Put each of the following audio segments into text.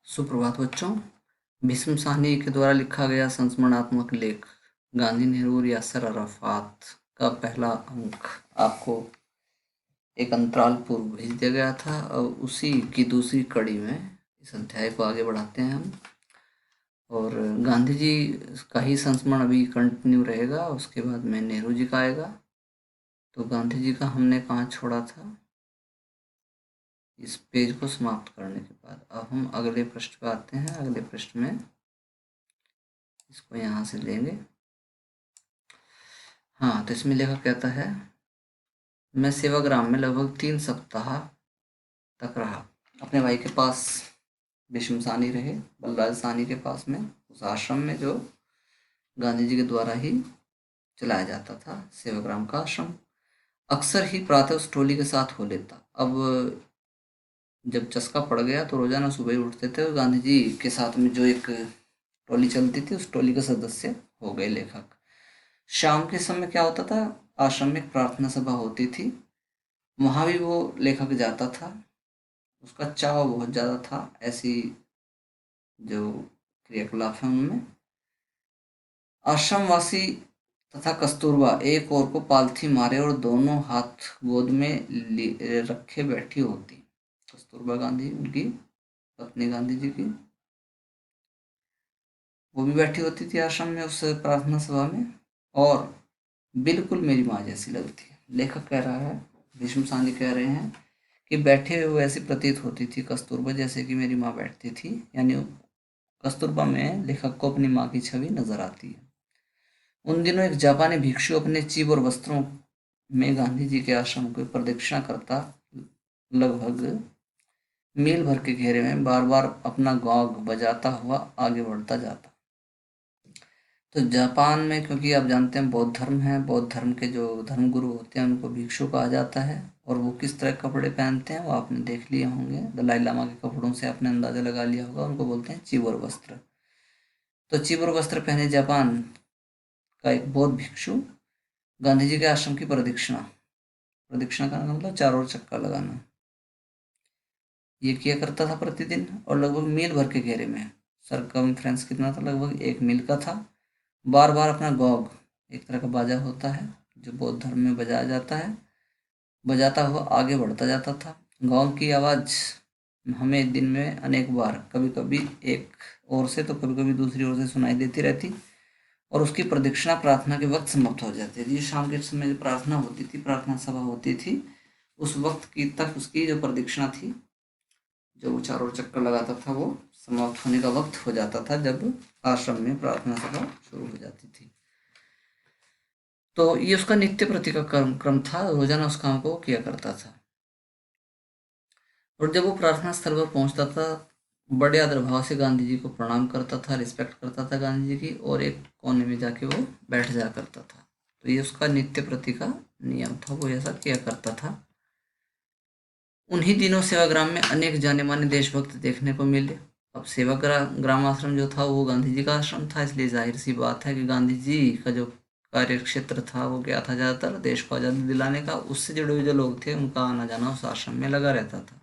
सुप्रभात बच्चों। भीष्म साहनी के द्वारा लिखा गया संस्मरणात्मक लेख गांधी, नेहरू और यासर अराफात का पहला अंक आपको एक अंतराल पूर्व भेज दिया गया था और उसी की दूसरी कड़ी में इस अध्याय को आगे बढ़ाते हैं हम। और गांधी जी का ही संस्मरण अभी कंटिन्यू रहेगा, उसके बाद में नेहरू जी का आएगा। तो गांधी जी का हमने कहाँ छोड़ा था, इस पेज को समाप्त करने के बाद अब हम अगले पृष्ठ पर आते हैं। अगले पृष्ठ में इसको यहाँ से लेंगे। हाँ, तो इसमें लेखक कहता है, मैं सेवाग्राम में लगभग 3 सप्ताह तक रहा। अपने भाई के पास भीष्म साहनी रहे, बलराज साहनी के पास में, उस आश्रम में जो गांधी जी के द्वारा ही चलाया जाता था, सेवाग्राम का आश्रम। अक्सर ही प्रातः उस टोली के साथ हो लेता। अब जब चस्का पड़ गया तो रोजाना सुबह ही उठते थे और गांधी जी के साथ में जो एक टोली चलती थी उस टोली का सदस्य हो गए लेखक। शाम के समय क्या होता था, आश्रम में एक प्रार्थना सभा होती थी, वहाँ भी वो लेखक जाता था। उसका चाव बहुत ज़्यादा था ऐसी जो क्रियाकलाप है उनमें। आश्रमवासी तथा कस्तूरबा एक और को पालथी मारे और दोनों हाथ गोद में रखे बैठी होती। कस्तूरबा गांधी उनकी पत्नी गांधी जी की, वो भी बैठी होती थी आश्रम में उस प्रार्थना सभा में और बिल्कुल मेरी माँ जैसी लगती है। लेखक कह रहा है, भीष्म साहनी कह रहे हैं कि बैठे हुए ऐसी प्रतीत होती थी कस्तूरबा जैसे कि मेरी माँ बैठती थी। यानी कस्तूरबा में लेखक को अपनी माँ की छवि नजर आती है। उन दिनों एक जापानी भिक्षु अपने चीब और वस्त्रों में गांधी जी के आश्रम को प्रदक्षिणा करता लगभग मील भर के घेरे में बार बार अपना गॉग बजाता हुआ आगे बढ़ता जाता। तो जापान में, क्योंकि आप जानते हैं बौद्ध धर्म है, बौद्ध धर्म के जो धर्मगुरु होते हैं उनको भिक्षु कहा जाता है। और वो किस तरह के कपड़े पहनते हैं वो आपने देख लिए होंगे, दलाई लामा के कपड़ों से आपने अंदाजा लगा लिया होगा। उनको बोलते हैं चीबर वस्त्र। तो चीबर वस्त्र पहने जापान का एक बौद्ध भिक्षु गांधी जी के आश्रम की प्रदक्षिणा, प्रदक्षिणा का मतलब चारों ओर चक्कर लगाना, ये किया करता था प्रतिदिन। और लगभग मील भर के घेरे में, सरकमफ्रेंस कितना था, लगभग 1 मील का था। बार बार अपना गॉग, एक तरह का बाजा होता है जो बौद्ध धर्म में बजाया जाता है, बजाता हुआ आगे बढ़ता जाता था। गॉग की आवाज़ हमें दिन में अनेक बार, कभी कभी एक ओर से तो कभी कभी दूसरी ओर से सुनाई देती रहती। और उसकी प्रदक्षिणा प्रार्थना के वक्त समाप्त हो जाती थी। शाम के समय जो प्रार्थना होती थी, प्रार्थना सभा होती थी, उस वक्त की तक उसकी जो प्रदक्षिणा थी, जो वो चारों ओर चक्कर लगाता था, वो समाप्त होने का वक्त हो जाता था जब आश्रम में प्रार्थना सभा शुरू हो जाती थी। तो ये उसका नित्य प्रति का क्रम था, रोजाना उस काम को किया करता था। और जब वो प्रार्थना स्थल पर पहुंचता था, बड़े आदर भाव से गांधी जी को प्रणाम करता था, रिस्पेक्ट करता था गांधी जी की, और एक कोने में जाके वो बैठ जाया करता था। तो ये उसका नित्य प्रति का नियम था, वो ऐसा किया करता था। उन्हीं दिनों सेवाग्राम में अनेक जाने माने देशभक्त देखने को मिले। अब सेवाग्राम आश्रम जो था वो गांधी जी का आश्रम था, इसलिए जाहिर सी बात है कि गांधी जी का जो कार्य क्षेत्र था वो क्या था, ज़्यादातर देश को आज़ादी दिलाने का। उससे जुड़े हुए जो लोग थे उनका आना जाना उस आश्रम में लगा रहता था।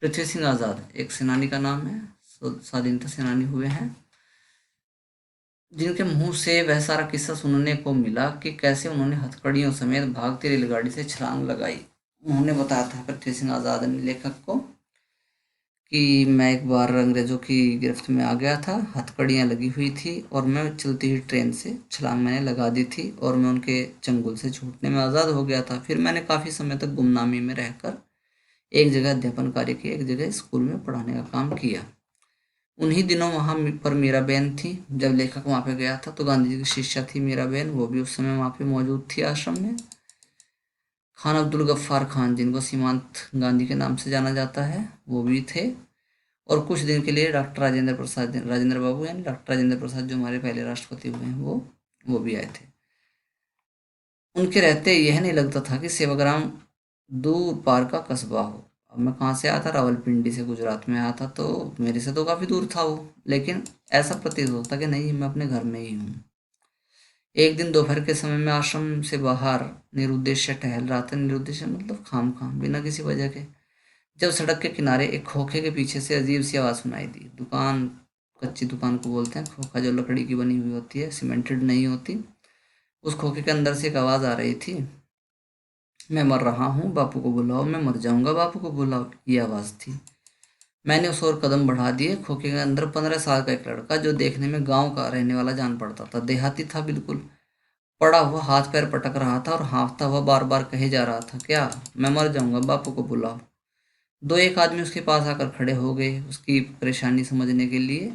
पृथ्वी सिंह आज़ाद एक सेनानी का नाम है, स्वाधीनता सेनानी हुए हैं, जिनके मुंह से वह सारा किस्सा सुनने को मिला कि कैसे उन्होंने हथकड़ियों समेत भागती रेलगाड़ी से छलांग लगाई। उन्होंने बताया था, पृथ्वी सिंह आज़ाद ने, लेखक को, कि मैं एक बार अंग्रेज़ों की गिरफ्त में आ गया था, हथकड़ियाँ लगी हुई थी और मैं चलती हुई ट्रेन से छलांग मैंने लगा दी थी और मैं उनके चंगुल से छूटने में आज़ाद हो गया था। फिर मैंने काफ़ी समय तक गुमनामी में रहकर एक जगह अध्यापन कार्य किया, एक जगह स्कूल में पढ़ाने का काम किया। उन्हीं दिनों वहाँ पर मीराबेन थी। जब लेखक वहाँ पे गया था तो गांधी जी की शिष्या थी मीराबेन, वो भी उस समय वहाँ पे मौजूद थी आश्रम में। खान अब्दुल गफ्फार खान, जिनको सीमांत गांधी के नाम से जाना जाता है, वो भी थे। और कुछ दिन के लिए डॉक्टर राजेंद्र प्रसाद, राजेंद्र बाबू यानी डॉक्टर राजेंद्र प्रसाद जो हमारे पहले राष्ट्रपति हुए हैं, वो भी आए थे। उनके रहते यह नहीं लगता था कि सेवाग्राम दूर पार का कस्बा हो। अब मैं कहाँ से आया था, रावलपिंडी से, गुजरात में आया था, तो मेरे से तो काफ़ी दूर था वो, लेकिन ऐसा प्रतीत होता कि नहीं, मैं अपने घर में ही हूँ। एक दिन दोपहर के समय में आश्रम से बाहर निरुद्देश्य टहल रहा था। निरुद्देश्य मतलब खाम खाम, बिना किसी वजह के। जब सड़क के किनारे एक खोखे के पीछे से अजीब सी आवाज़ सुनाई दी। दुकान, कच्ची दुकान को बोलते हैं खोखा, जो लकड़ी की बनी हुई होती है, सीमेंटेड नहीं होती। उस खोखे के अंदर से एक आवाज़ आ रही थी, मैं मर रहा हूँ, बापू को बुलाओ, मैं मर जाऊंगा, बापू को बुलाओ। ये आवाज़ थी। मैंने उस ओर कदम बढ़ा दिए। खोखे के अंदर 15 साल का एक लड़का, जो देखने में गांव का रहने वाला जान पड़ता था, देहाती था बिल्कुल, पड़ा हुआ हाथ पैर पटक रहा था और हाँफता हुआ बार बार कहे जा रहा था, क्या? मैं मर जाऊंगा, बापू को बुलाओ। दो एक आदमी उसके पास आकर खड़े हो गए उसकी परेशानी समझने के लिए।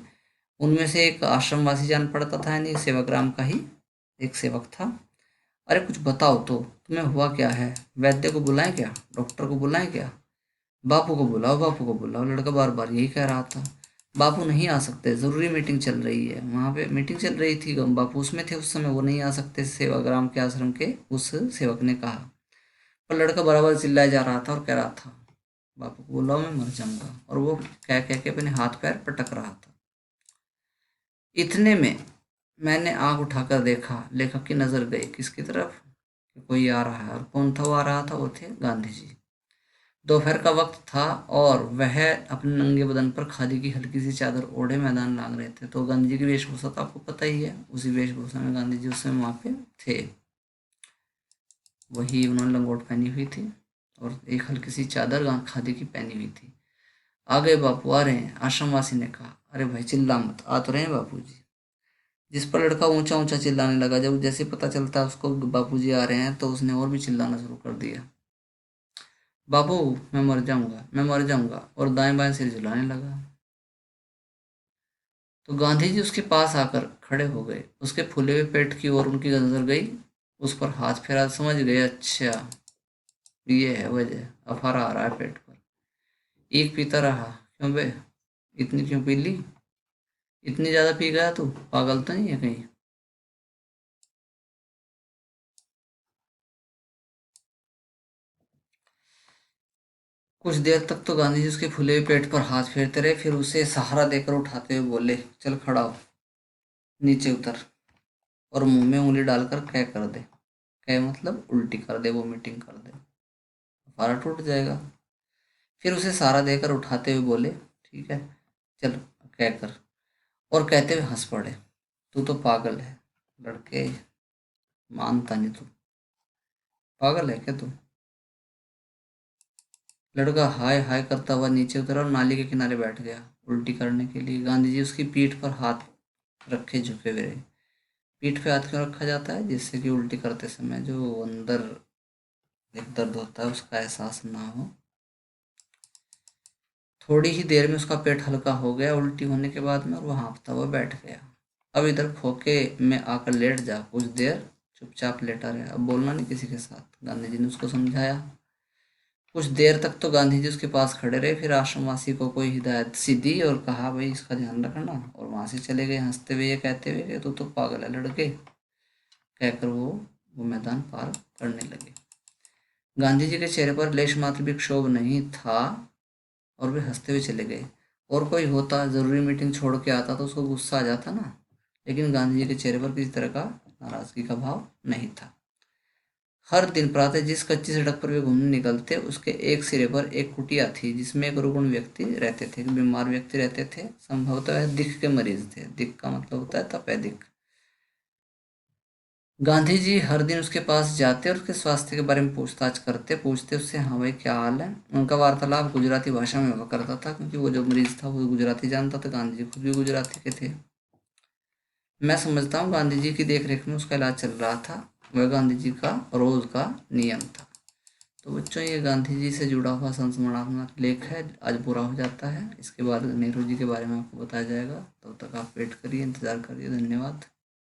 उनमें से एक आश्रमवासी जान पड़ता था, यानी सेवाग्राम का ही एक सेवक था। अरे कुछ बताओ तो, तुम्हें हुआ क्या है? वैद्य को बुलाएं क्या? डॉक्टर को बुलाएं क्या? बापू को बुलाओ, बापू को बुलाओ, लड़का बार बार यही कह रहा था। बापू नहीं आ सकते, ज़रूरी मीटिंग चल रही है। वहाँ पे मीटिंग चल रही थी, बापू उसमें थे उस समय, वो नहीं आ सकते सेवाग्राम के आश्रम के, उस सेवक ने कहा। पर लड़का बराबर चिल्लाया जा रहा था और कह रहा था, बापू को बुलाओ, मैं मर जाऊंगा, और वो कह कह के अपने हाथ पैर पटक रहा था। इतने में मैंने आंख उठाकर देखा। लेखक की नज़र गई किसकी तरफ, कि कोई आ रहा है। और कौन था वो आ रहा था? वो थे गांधी जी। दोपहर का वक्त था और वह अपने नंगे बदन पर खादी की हल्की सी चादर ओढ़े मैदान लांग रहे थे। तो गांधी जी की वेशभूषा तो आपको पता ही है, उसी वेशभूषा में गांधी जी उस समय वहाँ पे थे। वही उन्होंने लंगोट पहनी हुई थी और एक हल्की सी चादर खादी की पहनी हुई थी। आ गए बापू, आ रहे हैं, आश्रमवासी ने कहा। अरे भाई चिल्ला मत, आ तो रहे हैं बापू जी। जिस पर लड़का ऊंचा ऊंचा चिल्लाने लगा। जब जैसे पता चलता है उसको बापू जी आ रहे हैं, तो उसने और भी चिल्लाना शुरू कर दिया, बाबू मैं मर जाऊंगा, मैं मर जाऊंगा, और दाएं बाएं सिर झुलाने लगा। तो गांधी जी उसके पास आकर खड़े हो गए। उसके फूले हुए पेट की ओर उनकी नजर गई। उस पर हाथ फेरा, समझ गए, अच्छा ये है वजह, अफारा आ रहा है पेट पर। एक पीता रहा, क्यों बे, इतनी क्यों पी ली? इतनी ज्यादा पी गया तू, पागल तो नहीं है कहीं? कुछ देर तक तो गांधी जी उसके फूले हुए पेट पर हाथ फेरते रहे, फिर उसे सहारा देकर उठाते हुए बोले, चल खड़ा हो, नीचे उतर, और मुंह में उंगली डालकर कह कर दे। कह मतलब उल्टी कर दे, वोमिटिंग कर दे, अफारा टूट जाएगा। फिर उसे सहारा देकर उठाते हुए बोले, ठीक है, चल, कहकर, और कहते हुए हंस पड़े, तू तो पागल है लड़के, मानता नहीं तू, पागल है क्या तू? लड़का हाय हाय करता हुआ नीचे उतरा और नाली के किनारे बैठ गया उल्टी करने के लिए। गांधी जी उसकी पीठ पर हाथ रखे झुके हुए रहे। पीठ पे हाथ क्यों रखा जाता है? जिससे कि उल्टी करते समय जो अंदर एक दर्द होता है उसका एहसास ना हो। थोड़ी ही देर में उसका पेट हल्का हो गया उल्टी होने के बाद में, और वो हाँफता हुआ बैठ गया। अब इधर खोखे में आकर लेट जा, कुछ देर चुपचाप लेटा रहे, अब बोलना नहीं किसी के साथ, गांधी जी ने उसको समझाया। कुछ देर तक तो गांधी जी उसके पास खड़े रहे, फिर आश्रमवासी को कोई हिदायत सी दी और कहा, भाई इसका ध्यान रखना, और वहां से चले गए हंसते हुए, ये कहते हुए कि तू तो पागल है लड़के, कहकर वो मैदान पार करने लगे। गांधी जी के चेहरे पर लेश मात्र भी क्षोभ नहीं था, और वे हंसते हुए चले गए। और कोई होता, जरूरी मीटिंग छोड़ के आता, तो उसको गुस्सा आ जाता ना, लेकिन गांधी जी के चेहरे पर किसी तरह का नाराजगी का भाव नहीं था। हर दिन प्रातः जिस कच्ची सड़क पर वे घूमने निकलते, उसके एक सिरे पर एक कुटिया थी, जिसमें एक रुग्ण व्यक्ति रहते थे, एक बीमार व्यक्ति रहते थे, संभवतः वह दिक के मरीज थे। दिक का मतलब होता है तपेदिक। गांधी जी हर दिन उसके पास जाते और उसके स्वास्थ्य के बारे में पूछताछ करते, पूछते उससे, हाँ भाई क्या हाल है। उनका वार्तालाप गुजराती भाषा में हुआ करता था, क्योंकि वो जो मरीज था वो गुजराती जानता था, गांधी जी खुद भी गुजराती के थे। मैं समझता हूँ गांधी जी की देखरेख में उसका इलाज चल रहा था, वह गांधी जी का रोज का नियम था। तो बच्चों, ये गांधी जी से जुड़ा हुआ संस्मरणात्मक लेख है, आज पूरा हो जाता है। इसके बाद नेहरू जी के बारे में आपको बताया जाएगा। तब तक आप वेट करिए, इंतजार करिए। धन्यवाद।